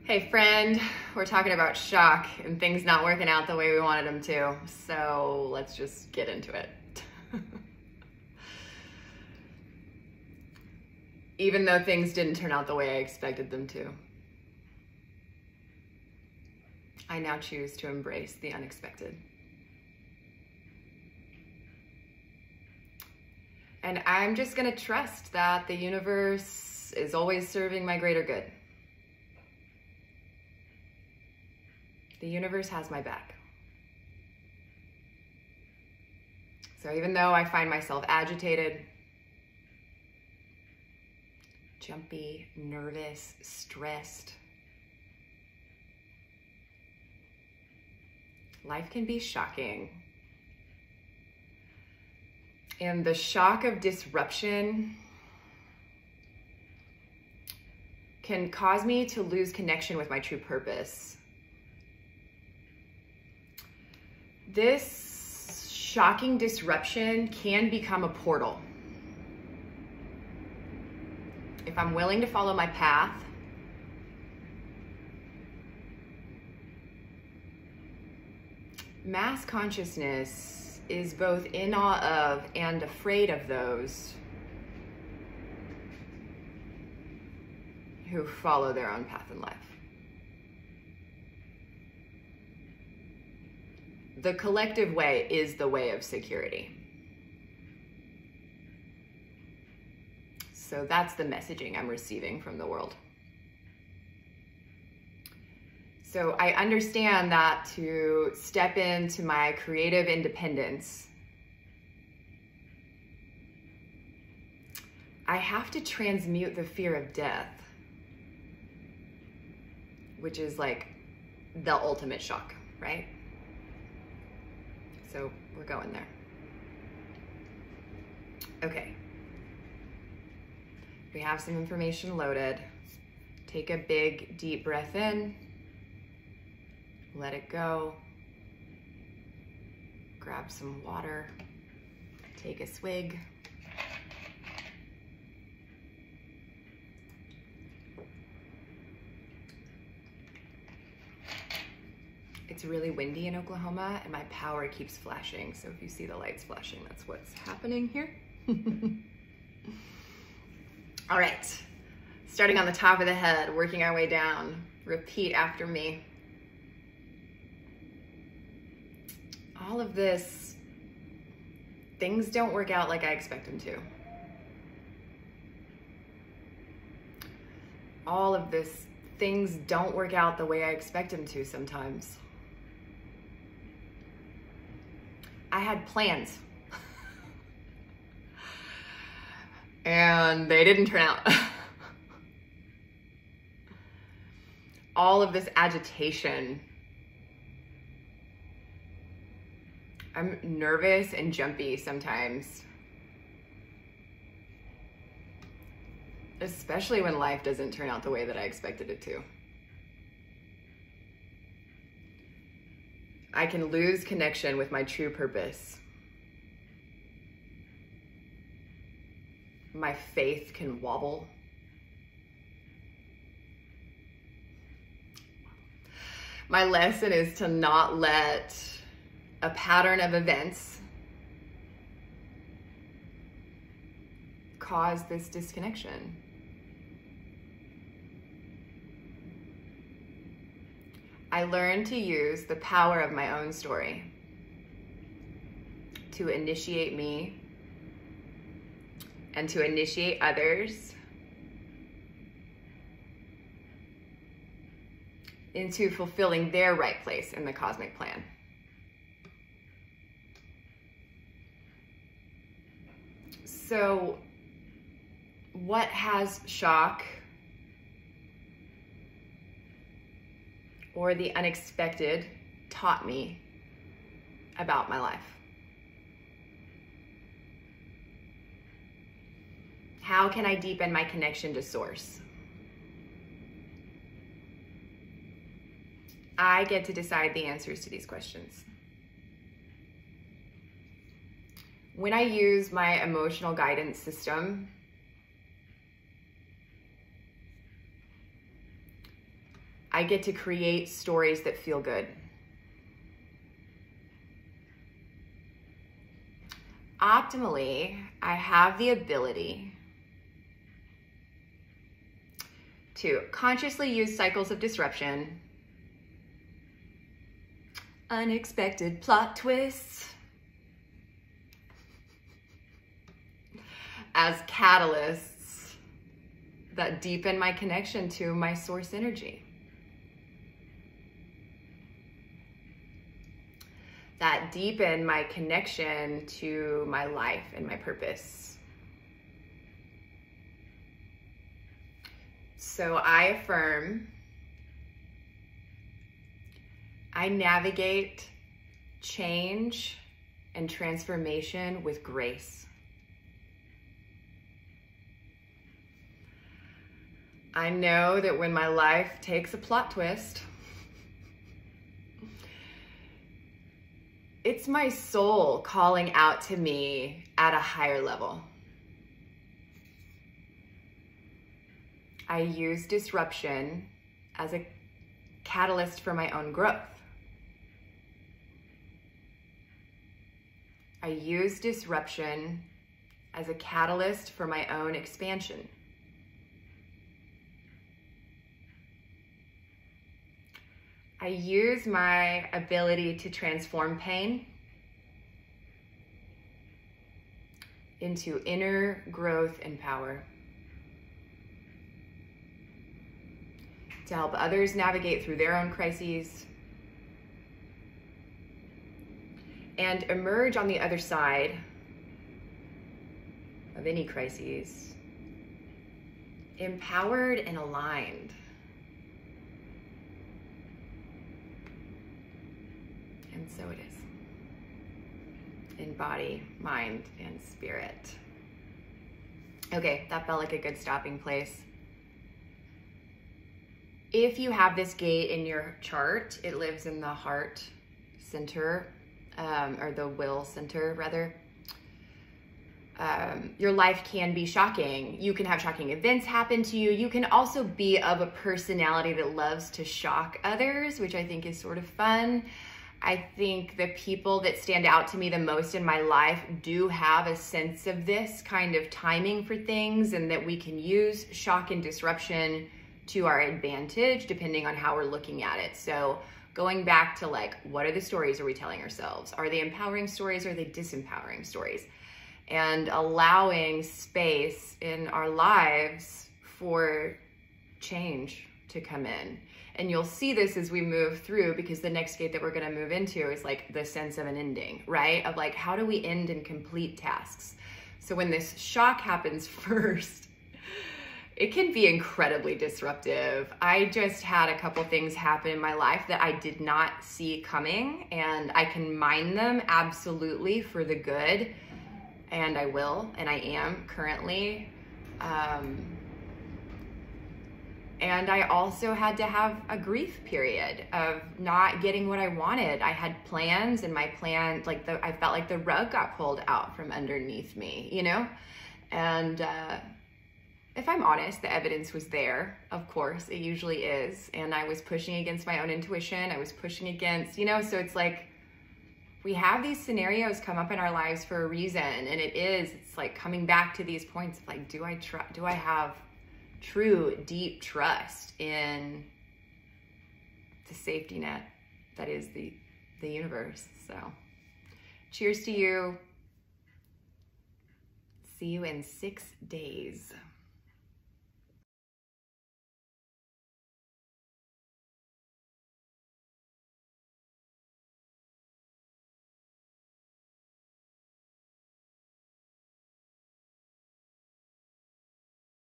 Hey friend, we're talking about shock and things not working out the way we wanted them to. So let's just get into it. Even though things didn't turn out the way I expected them to, I now choose to embrace the unexpected. And I'm just gonna trust that the universe is always serving my greater good. The universe has my back. So even though I find myself agitated, jumpy, nervous, stressed, life can be shocking. And the shock of disruption can cause me to lose connection with my true purpose. This shocking disruption can become a portal. If I'm willing to follow my path, mass consciousness is both in awe of and afraid of those who follow their own path in life. The collective way is the way of security. So that's the messaging I'm receiving from the world. So I understand that to step into my creative independence, I have to transmute the fear of death, which is like the ultimate shock, right? So we're going there. Okay. We have some information loaded. Take a big, deep breath in. Let it go. Grab some water. Take a swig. It's really windy in Oklahoma and my power keeps flashing. So if you see the lights flashing, that's what's happening here. All right, starting on the top of the head, working our way down. Repeat after me. All of this, things don't work out like I expect them to. All of this, things don't work out the way I expect them to sometimes. I had plans and they didn't turn out. All of this agitation. I'm nervous and jumpy sometimes, especially when life doesn't turn out the way that I expected it to. I can lose connection with my true purpose. My faith can wobble. My lesson is to not let a pattern of events cause this disconnection. I learned to use the power of my own story to initiate me and to initiate others into fulfilling their right place in the cosmic plan. So, what has shock or the unexpected taught me about my life? How can I deepen my connection to Source? I get to decide the answers to these questions. When I use my emotional guidance system, I get to create stories that feel good. Optimally, I have the ability to consciously use cycles of disruption, unexpected plot twists, as catalysts that deepen my connection to my source energy. That deepen my connection to my life and my purpose. So I affirm, I navigate change and transformation with grace. I know that when my life takes a plot twist, it's my soul calling out to me at a higher level. I use disruption as a catalyst for my own growth. I use disruption as a catalyst for my own expansion. I use my ability to transform pain into inner growth and power to help others navigate through their own crises and emerge on the other side of any crises, empowered and aligned. And so it is. In body, mind, and spirit. Okay, that felt like a good stopping place. If you have this gate in your chart, it lives in the heart center, or the will center, rather. Your life can be shocking. You can have shocking events happen to you. You can also be of a personality that loves to shock others, which I think is sort of fun. I think the people that stand out to me the most in my life do have a sense of this kind of timing for things, and that we can use shock and disruption to our advantage depending on how we're looking at it. So going back to like, what are the stories are we telling ourselves? Are they empowering stories or are they disempowering stories? And allowing space in our lives for change to come in. And you'll see this as we move through, because the next gate that we're going to move into is like the sense of an ending, right? Of like, how do we end and complete tasks? So when this shock happens first, it can be incredibly disruptive. I just had a couple things happen in my life that I did not see coming, and I can mine them absolutely for the good. And I will, and I am currently. And I also had to have a grief period of not getting what I wanted. I had plans, and my plan, like I felt like the rug got pulled out from underneath me, you know? And if I'm honest, the evidence was there. Of course, it usually is. And I was pushing against my own intuition. I was pushing against, you know, so it's like, we have these scenarios come up in our lives for a reason. And it's like coming back to these points of like, do I have true, deep trust in the safety net that is the universe? So cheers to you. See you in 6 days.